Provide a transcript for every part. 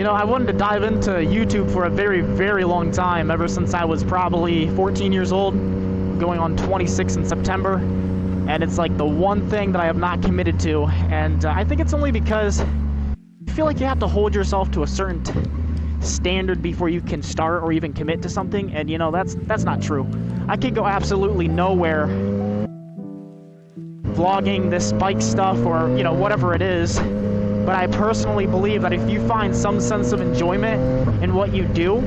You know, I wanted to dive into YouTube for a very, very long time, ever since I was probably 14 years old, going on 26 in September, and it's like the one thing that I have not committed to, and I think it's only because I feel like you have to hold yourself to a certain standard before you can start or even commit to something, and you know, that's not true. I could go absolutely nowhere vlogging this bike stuff or, you know, whatever it is. But I personally believe that if you find some sense of enjoyment in what you do,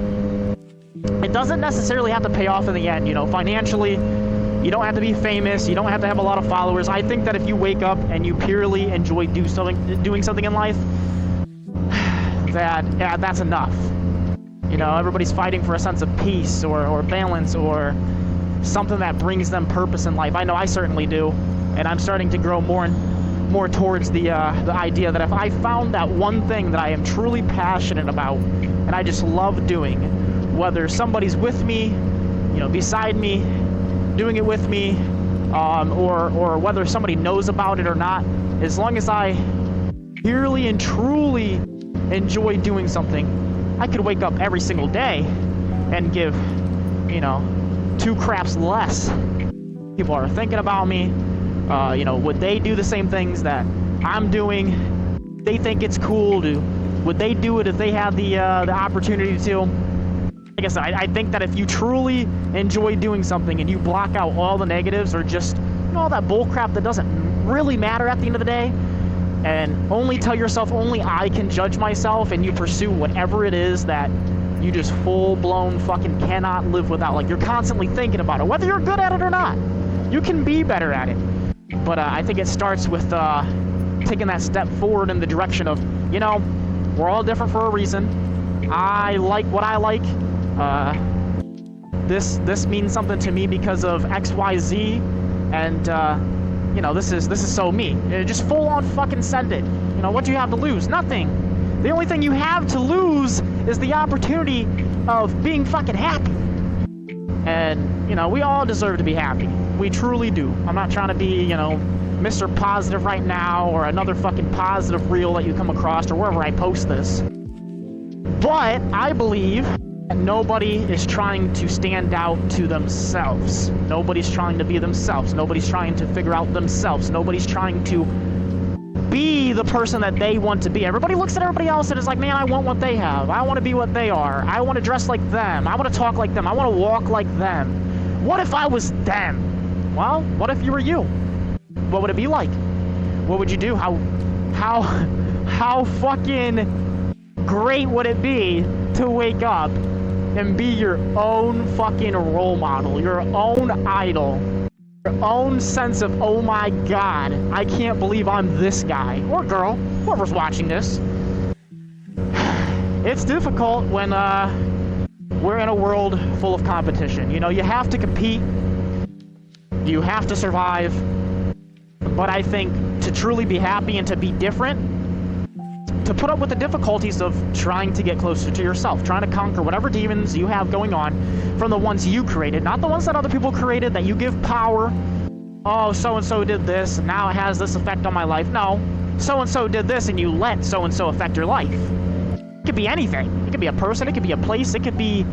it doesn't necessarily have to pay off in the end. You know, financially, you don't have to be famous, you don't have to have a lot of followers. I think that if you wake up and you purely enjoy doing something in life, that's enough. You know, everybody's fighting for a sense of peace or balance or something that brings them purpose in life. I know I certainly do, and I'm starting to grow more towards the idea that if I found that one thing that I am truly passionate about and I just love doing, whether somebody's with me, you know, beside me, doing it with me, or whether somebody knows about it or not, as long as I purely and truly enjoy doing something, I could wake up every single day and give, you know, 2 craps less. People are thinking about me. You know, would they do the same things that I'm doing? They think it's cool. Would they do it if they had the opportunity to? Like I said, I think that if you truly enjoy doing something and you block out all the negatives or just, you know, all that bull crap that doesn't really matter at the end of the day, and only tell yourself only I can judge myself, and you pursue whatever it is that you just full-blown fucking cannot live without. Like, you're constantly thinking about it, whether you're good at it or not. You can be better at it. But I think it starts with taking that step forward in the direction of, you know, we're all different for a reason. I like what I like. This means something to me because of X, Y, Z, and you know, this is so me. Just full on fucking send it. You know, what do you have to lose? Nothing. The only thing you have to lose is the opportunity of being fucking happy. And, you know, we all deserve to be happy. We truly do. I'm not trying to be, you know, Mr. Positive right now or another fucking positive reel that you come across or wherever I post this. But I believe that nobody is trying to stand out to themselves. Nobody's trying to be themselves. Nobody's trying to figure out themselves. Nobody's trying to be the person that they want to be. Everybody looks at everybody else and is like, man, I want what they have. I want to be what they are. I want to dress like them. I want to talk like them. I want to walk like them. What if I was them? Well, what if you were you? What would it be like? What would you do? How fucking great would it be to wake up and be your own fucking role model, your own idol, your own sense of, oh my god, I can't believe I'm this guy or girl, whoever's watching this. It's difficult when we're in a world full of competition. You know, you have to compete, you have to survive, but I think to truly be happy and to be different, to put up with the difficulties of trying to get closer to yourself, trying to conquer whatever demons you have going on from the ones you created, not the ones that other people created that you give power. Oh, so-and-so did this, and now it has this effect on my life. No, so-and-so did this, and you let so-and-so affect your life. It could be anything. It could be a person, it could be a place, it could be,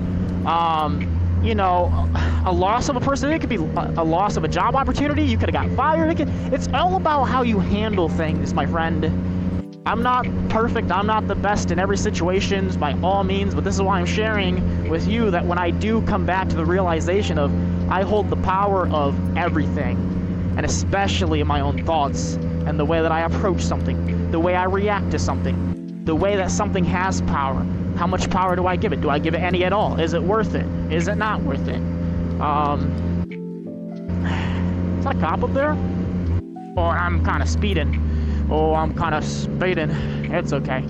you know, a loss of a person, it could be a loss of a job opportunity, you could have got fired. It's all about how you handle things, my friend. I'm not perfect, I'm not the best in every situation by all means, but this is why I'm sharing with you that when I do come back to the realization of I hold the power of everything, and especially in my own thoughts, and the way that I approach something, the way I react to something, the way that something has power. How much power do I give it? Do I give it any at all? Is it worth it? Is it not worth it? Is that a cop up there? Or I'm kind of speeding. Oh, I'm kind of speeding. It's okay.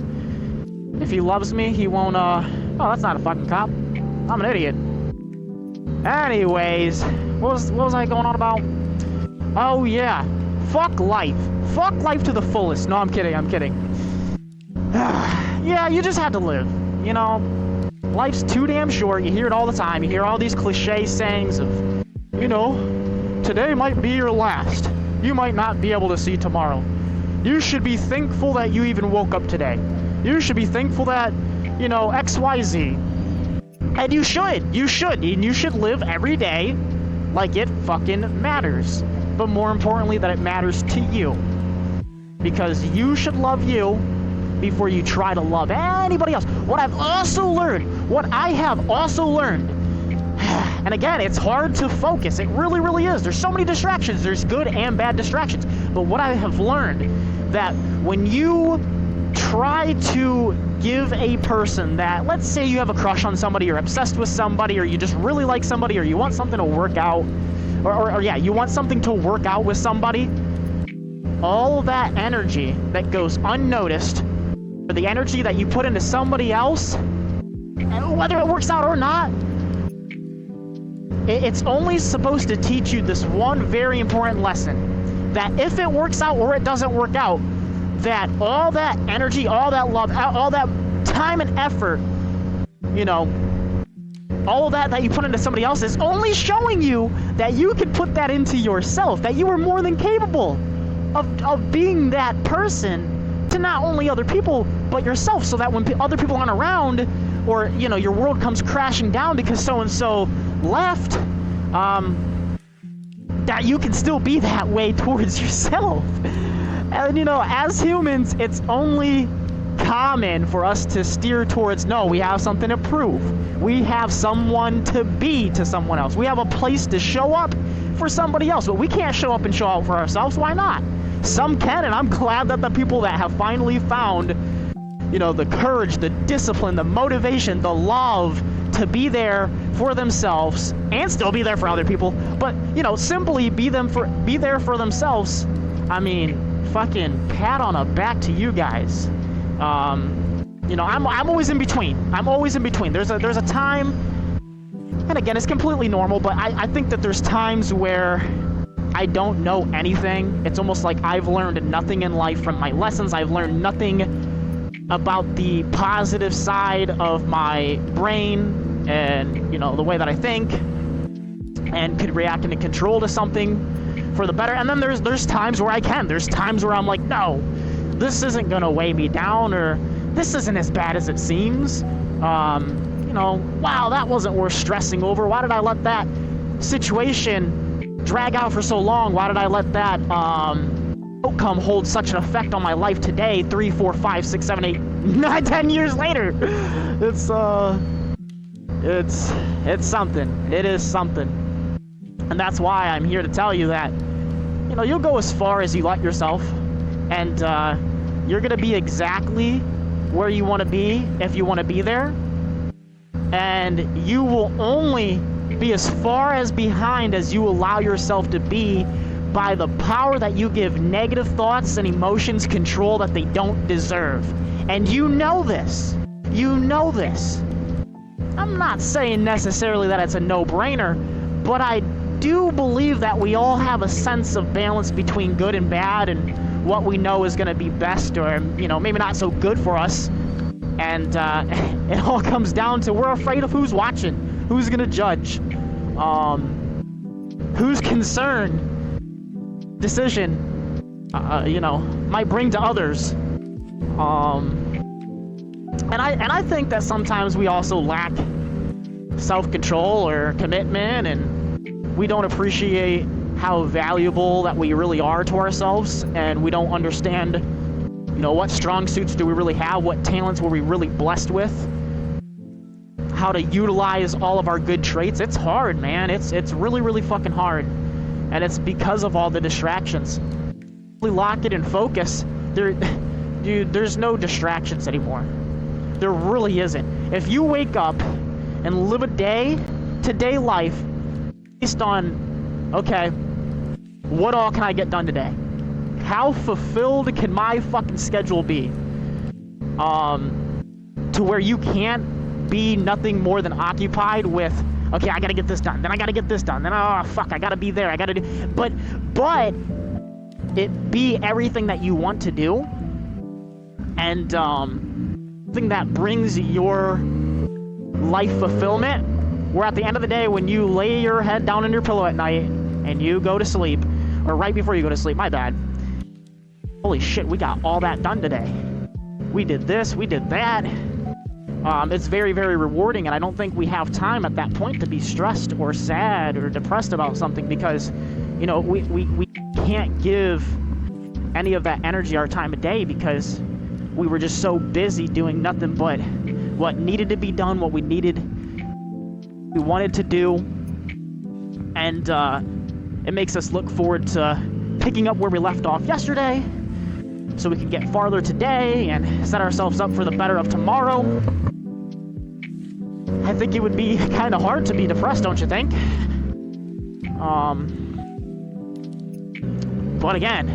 If he loves me, he won't, oh, that's not a fucking cop. I'm an idiot. Anyways, what was I going on about? Oh, yeah. Fuck life. Fuck life to the fullest. No, I'm kidding. Yeah, you just have to live. You know, life's too damn short. You hear it all the time. You hear all these cliche sayings of, you know, today might be your last. You might not be able to see tomorrow. You should be thankful that you even woke up today. You should be thankful that you know, XYZ. And you should live every day like it fucking matters. But more importantly, that it matters to you. Because you should love you before you try to love anybody else. What I have also learned, and again, it's hard to focus. It really, really is. There's so many distractions. There's good and bad distractions. But what I have learned, that when you try to give a person that, let's say you have a crush on somebody, you're obsessed with somebody, or you just really like somebody, or you want something to work out, or you want something to work out with somebody, all that energy that goes unnoticed, or the energy that you put into somebody else, whether it works out or not, it's only supposed to teach you this one very important lesson, that if it works out or it doesn't work out, that all that energy, all that love, all that time and effort, you know, all of that you put into somebody else is only showing you that you can put that into yourself, that you are more than capable of being that person to not only other people, but yourself, so that when other people aren't around, or, you know, your world comes crashing down because so-and-so left, that you can still be that way towards yourself. And, you know, as humans, it's only common for us to steer towards, no, we have something to prove. We have someone to be to someone else. We have a place to show up for somebody else, but we can't show up and show out for ourselves. Why not? Some can, and I'm glad that the people that have finally found, you know, the courage, the discipline, the motivation, the love to be there for themselves and still be there for other people, but, you know, simply be there for themselves. I mean, fucking pat on the back to you guys. You know, I'm always in between. There's a time, and again, it's completely normal, but I think that there's times where I don't know anything. It's almost like I've learned nothing in life from my lessons. I've learned nothing about the positive side of my brain and, you know, the way that I think and could react and control to something for the better. And then there's times where I can. There's times where I'm like, no, this isn't going to weigh me down, or this isn't as bad as it seems. You know, wow, that wasn't worth stressing over. Why did I let that situation drag out for so long? Why did I let that outcome hold such an effect on my life today, 3, 4, 5, 6, 7, 8, 9, 10 years later? It's something. It is something. And that's why I'm here to tell you that, you know, you'll go as far as you let yourself, and you're going to be exactly where you want to be if you want to be there, and you will only be as far as behind as you allow yourself to be by the power that you give negative thoughts and emotions control that they don't deserve. And you know this. I'm not saying necessarily that it's a no-brainer, but I do believe that we all have a sense of balance between good and bad, and what we know is going to be best, or, you know, maybe not so good for us. And it all comes down to, we're afraid of who's watching, who's going to judge, whose decision, you know, might bring to others. And I think that sometimes we also lack self-control or commitment, and we don't appreciate how valuable that we really are to ourselves, and we don't understand, you know, what strong suits do we really have, what talents were we really blessed with, how to utilize all of our good traits. It's hard, man. It's really, really fucking hard, and it's because of all the distractions. We lock it and focus. Dude, there's no distractions anymore. There really isn't. If you wake up and live a day-to-day life based on, okay, what all can I get done today? How fulfilled can my fucking schedule be? To where you can't be nothing more than occupied with, okay, I gotta get this done, then I gotta get this done, then, oh, fuck, I gotta be there, I gotta do, but it be everything that you want to do, and, something that brings your life fulfillment, where at the end of the day, when you lay your head down on your pillow at night and you go to sleep, or right before you go to sleep, my bad, holy shit, we got all that done today. We did this, we did that. It's very, very rewarding, and I don't think we have time at that point to be stressed or sad or depressed about something, because, you know, we can't give any of that energy our time of day, because we were just so busy doing nothing but what needed to be done, what we wanted to do, and it makes us look forward to picking up where we left off yesterday, so we can get farther today and set ourselves up for the better of tomorrow. I think it would be kind of hard to be depressed, don't you think? But again,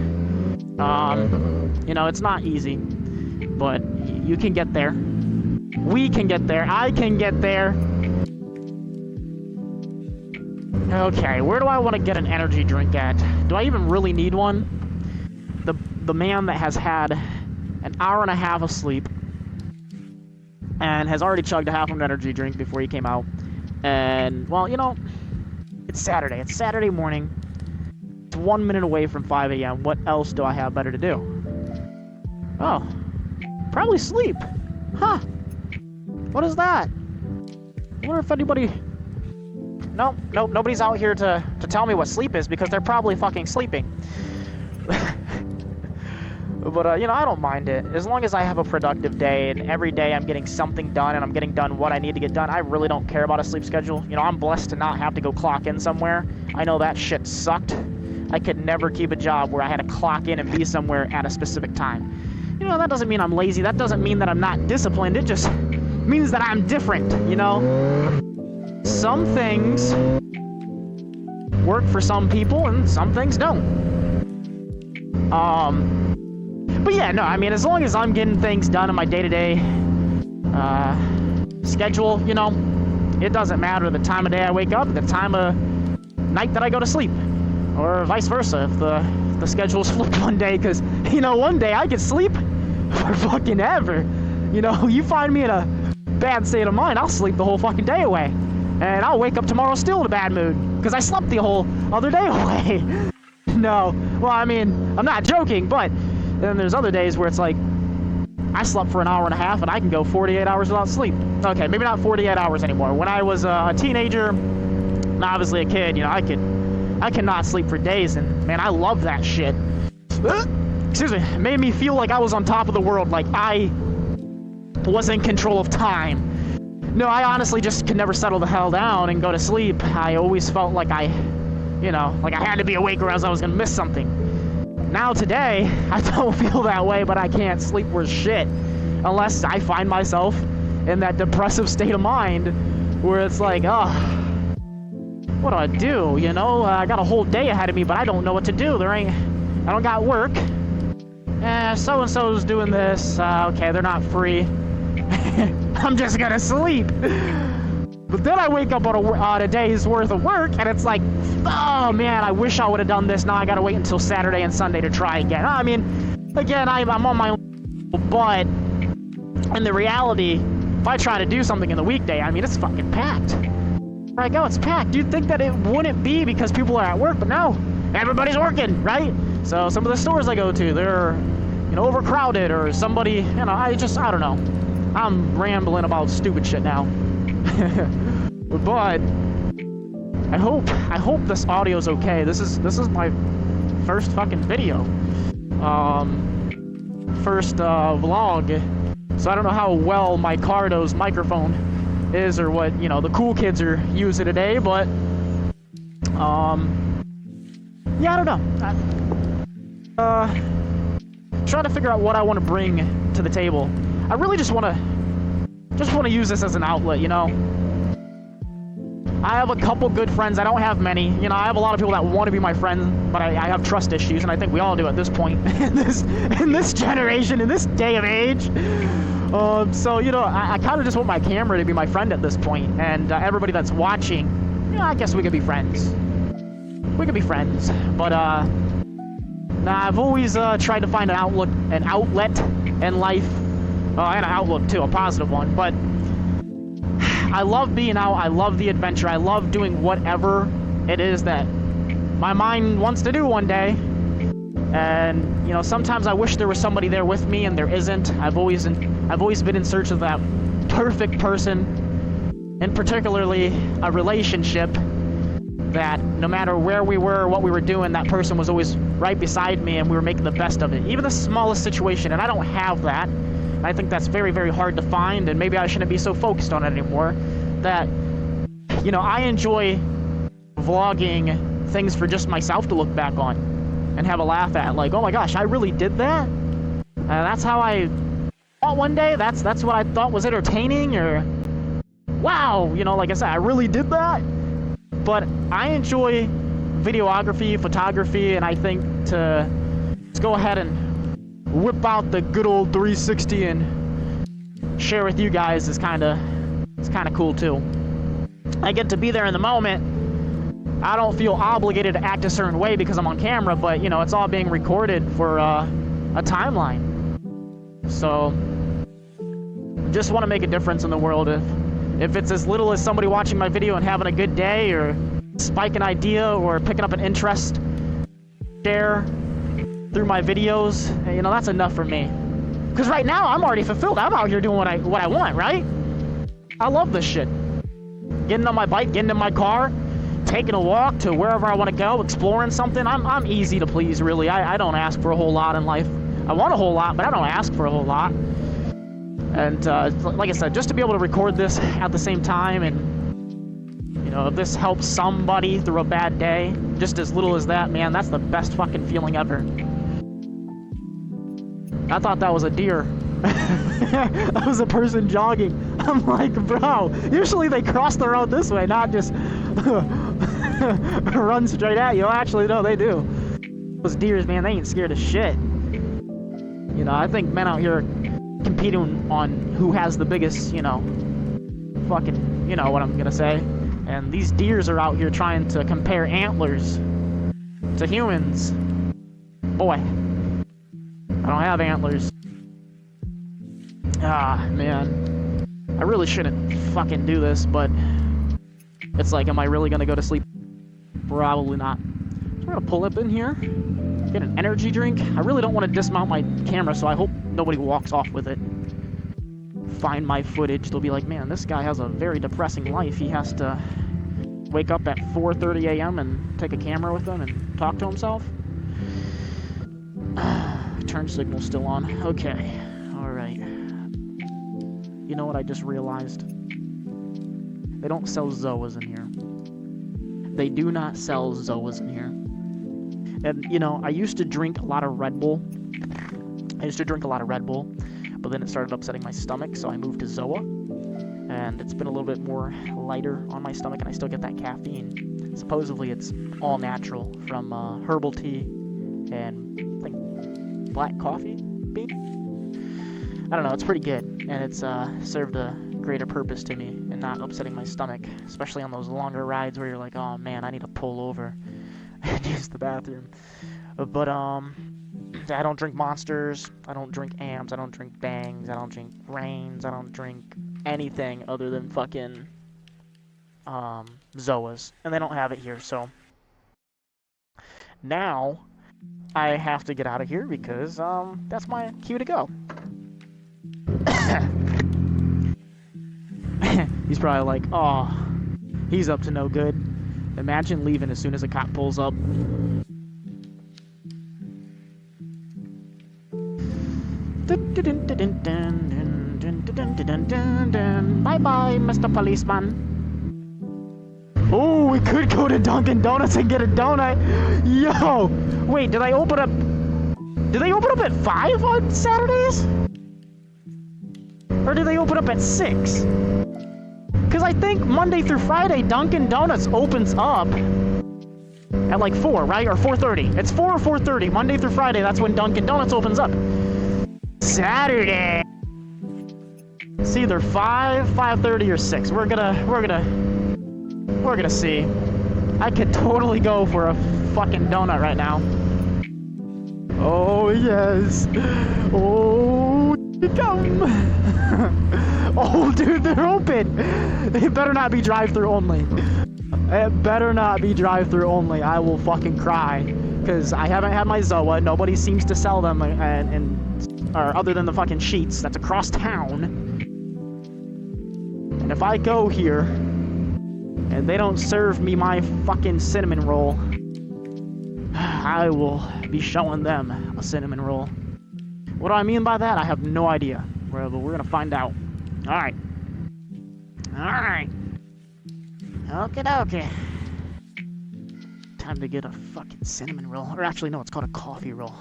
you know, it's not easy, but you can get there. We can get there. I can get there. Okay, where do I want to get an energy drink at? Do I even really need one? The man that has had an hour and a half of sleep and has already chugged a half of an energy drink before he came out. And, well, you know, it's Saturday. It's Saturday morning. It's 1 minute away from 5 a.m. What else do I have better to do? Oh, probably sleep. Huh. What is that? I wonder if anybody... Nope, nobody's out here to tell me what sleep is, because they're probably fucking sleeping. But, you know, I don't mind it. As long as I have a productive day, and every day I'm getting something done, and I'm getting done what I need to get done, I really don't care about a sleep schedule. You know, I'm blessed to not have to go clock in somewhere. I know that shit sucked. I could never keep a job where I had to clock in and be somewhere at a specific time. You know, that doesn't mean I'm lazy. That doesn't mean that I'm not disciplined. It just means that I'm different, you know? Some things work for some people, and some things don't. But yeah, no, I mean, as long as I'm getting things done in my day-to-day schedule, you know, it doesn't matter the time of day I wake up, the time of night that I go to sleep, or vice versa, if the schedule's flipped one day, because, you know, one day I could sleep for fucking ever. You know, you find me in a bad state of mind, I'll sleep the whole fucking day away, and I'll wake up tomorrow still in a bad mood, because I slept the whole other day away. No, well, I mean, I'm not joking, but then there's other days where it's like, I slept for an hour and a half and I can go 48 hours without sleep. Okay, maybe not 48 hours anymore. When I was a teenager, and obviously a kid, you know, I could not sleep for days, and man, I love that shit. Excuse me, it made me feel like I was on top of the world, like I was in control of time. No, I honestly just could never settle the hell down and go to sleep. I always felt like I had to be awake or else I was gonna miss something. Now today, I don't feel that way, but I can't sleep worth shit unless I find myself in that depressive state of mind where it's like, oh, what do I do? You know, I got a whole day ahead of me, but I don't know what to do. I don't got work. So-and-so's doing this. Okay, they're not free. I'm just gonna sleep. But then I wake up on a day's worth of work, and it's like, oh man, I wish I would have done this. Now I gotta wait until Saturday and Sunday to try again. I mean, again, I'm on my own, but in the reality, if I try to do something in the weekday, I mean, it's fucking packed. Where I go, it's packed. You'd think that it wouldn't be because people are at work, but no, everybody's working, right? So some of the stores I go to, they're, you know, overcrowded, or somebody, you know, I don't know. I'm rambling about stupid shit now. But I hope this audio's okay. This is my first fucking video. First vlog. So I don't know how well my Cardo's microphone is, or what, you know, the cool kids are using today, but yeah, I don't know. Trying to figure out what I want to bring to the table. I really just want to use this as an outlet, you know. I have a couple good friends. I don't have many. You know, I have a lot of people that want to be my friend, but I have trust issues, and I think we all do at this point in this generation, in this day of age. So, you know, I kind of just want my camera to be my friend at this point, and everybody that's watching, you know, I guess we could be friends. We could be friends, but nah, I've always tried to find an outlet in life, and an outlook too, a positive one. But I love being out. I love the adventure. I love doing whatever it is that my mind wants to do one day. And, you know, sometimes I wish there was somebody there with me, and there isn't. I've always been in search of that perfect person, and particularly a relationship, that no matter where we were or what we were doing, that person was always right beside me and we were making the best of it. Even the smallest situation, and I don't have that. I think that's very, very hard to find, and maybe I shouldn't be so focused on it anymore. That, you know, I enjoy vlogging things for just myself to look back on and have a laugh at. Like, oh my gosh, I really did that? That's how I thought one day? That's what I thought was entertaining? Or, wow, you know, like I said, I really did that? But I enjoy videography, photography, and I think to just go ahead and whip out the good old 360 and share with you guys is kind of cool too. I get to be there in the moment. I don't feel obligated to act a certain way because I'm on camera, but you know, it's all being recorded for a timeline. So just want to make a difference in the world. If it's as little as somebody watching my video and having a good day, or spike an idea, or picking up an interest, share through my videos, you know, that's enough for me. Because right now, I'm already fulfilled. I'm out here doing what I want, right? I love this shit. Getting on my bike, getting in my car, taking a walk to wherever I want to go, exploring something. I'm easy to please, really. I don't ask for a whole lot in life. I want a whole lot, but I don't ask for a whole lot. And like I said, just to be able to record this at the same time, and you know, if this helps somebody through a bad day, just as little as that, man, that's the best fucking feeling ever. I thought that was a deer. That was a person jogging. I'm like, bro, usually they cross the road this way, not just run straight at you. Actually, no, they do. Those deers, man, they ain't scared of shit. You know, I think men out here competing on who has the biggest, you know, fucking, you know what I'm gonna say. And these deers are out here trying to compare antlers to humans. Boy, I don't have antlers. Ah, man. I really shouldn't fucking do this, but it's like, am I really gonna go to sleep? Probably not. So we're gonna pull up in here, get an energy drink. I really don't want to dismount my camera, so I hope nobody walks off with it. Find my footage. They'll be like, man, this guy has a very depressing life. He has to wake up at 4:30 a.m. and take a camera with him and talk to himself. Turn signal still on. Okay. Alright. You know what I just realized? They don't sell Zoas in here. They do not sell Zoas in here. And, you know, I used to drink a lot of Red Bull. But then it started upsetting my stomach, so I moved to Zoa. And it's been a little bit more lighter on my stomach, and I still get that caffeine. Supposedly it's all natural from herbal tea and, I think, black coffee bean? I don't know, it's pretty good. And it's served a greater purpose to me and not upsetting my stomach, especially on those longer rides where you're like, oh man, I need to pull over and use the bathroom. But I don't drink Monsters, I don't drink Ams, I don't drink Bangs, I don't drink Reigns, I don't drink anything other than fucking Zoas, and they don't have it here. So now I have to get out of here because that's my cue to go. He's probably like, oh, he's up to no good. Imagine leaving as soon as a cop pulls up. Bye-bye, Mr. Policeman. Oh, we could go to Dunkin' Donuts and get a donut. Yo! Wait, did they open up at 5 on Saturdays? Or do they open up at 6? Because I think Monday through Friday, Dunkin' Donuts opens up at like 4, right? Or 4:30. It's 4 or 4:30. Monday through Friday, that's when Dunkin' Donuts opens up. Saturday. It's either 5, 5:30, or 6. We're gonna see. I could totally go for a fucking donut right now. Oh yes. Oh, come. Oh, dude, they're open. They better not be drive-through only. It better not be drive-through only. I will fucking cry because I haven't had my Zoa. Nobody seems to sell them, or other than the fucking Sheets that's across town. And if I go here, and they don't serve me my fucking cinnamon roll, I will be showing them a cinnamon roll. What do I mean by that? I have no idea. But we're gonna find out. Alright. Alright. Okay. Time to get a fucking cinnamon roll. Or actually, no, it's called a coffee roll.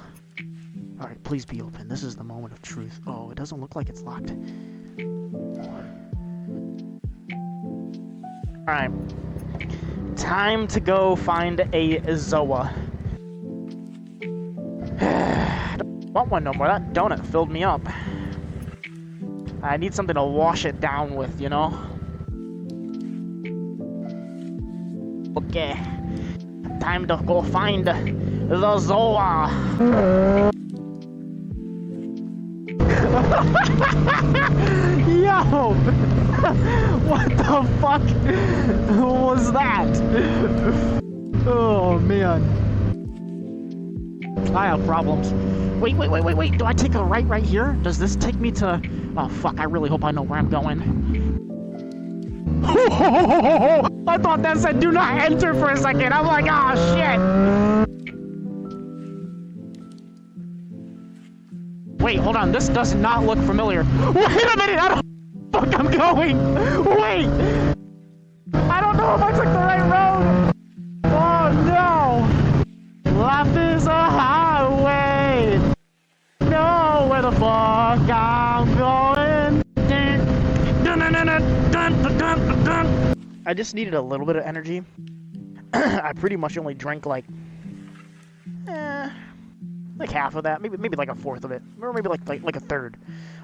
Alright, please be open. This is the moment of truth. Oh, it doesn't look like it's locked. Alright. Time to go find a Zoa. Don't want one no more. That donut filled me up. I need something to wash it down with, you know? Okay. Time to go find the Zoa. Yo! What the fuck was that? Oh, man. I have problems. Wait. Do I take a right here? Does this take me to... Oh, fuck. I really hope I know where I'm going. I thought that said do not enter for a second. I'm like, oh, shit. Wait, hold on. This does not look familiar. Wait a minute. I don't... Fuck, I'm going. Wait. I don't know if I took the right road. Oh, no. Life is a highway. Know where the fuck I'm going. I just needed a little bit of energy. I pretty much only drank like half of that, maybe like a fourth of it, or maybe like a third.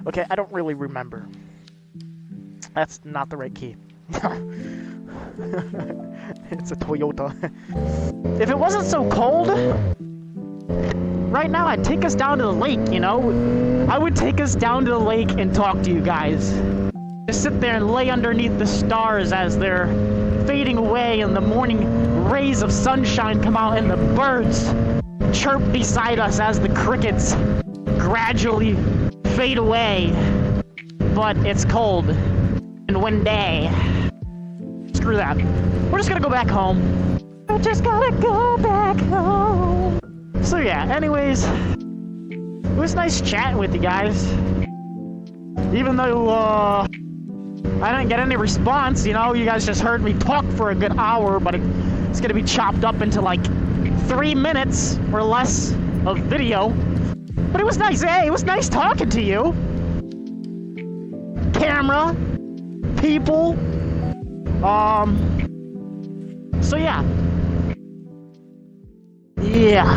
Okay, I don't really remember. That's not the right key. It's a Toyota. If it wasn't so cold, right now I'd take us down to the lake, you know? I would take us down to the lake and talk to you guys. Just sit there and lay underneath the stars as they're fading away and the morning rays of sunshine come out and the birds chirp beside us as the crickets gradually fade away. But it's cold and windy. Screw that. We're just gonna go back home. We're just gonna go back home. So yeah, anyways, it was nice chatting with you guys. Even though, I didn't get any response, you know, you guys just heard me talk for a good hour, but it's gonna be chopped up into like 3 minutes or less of video. But it was nice, hey, it was nice talking to you. Camera, people, so yeah. Yeah.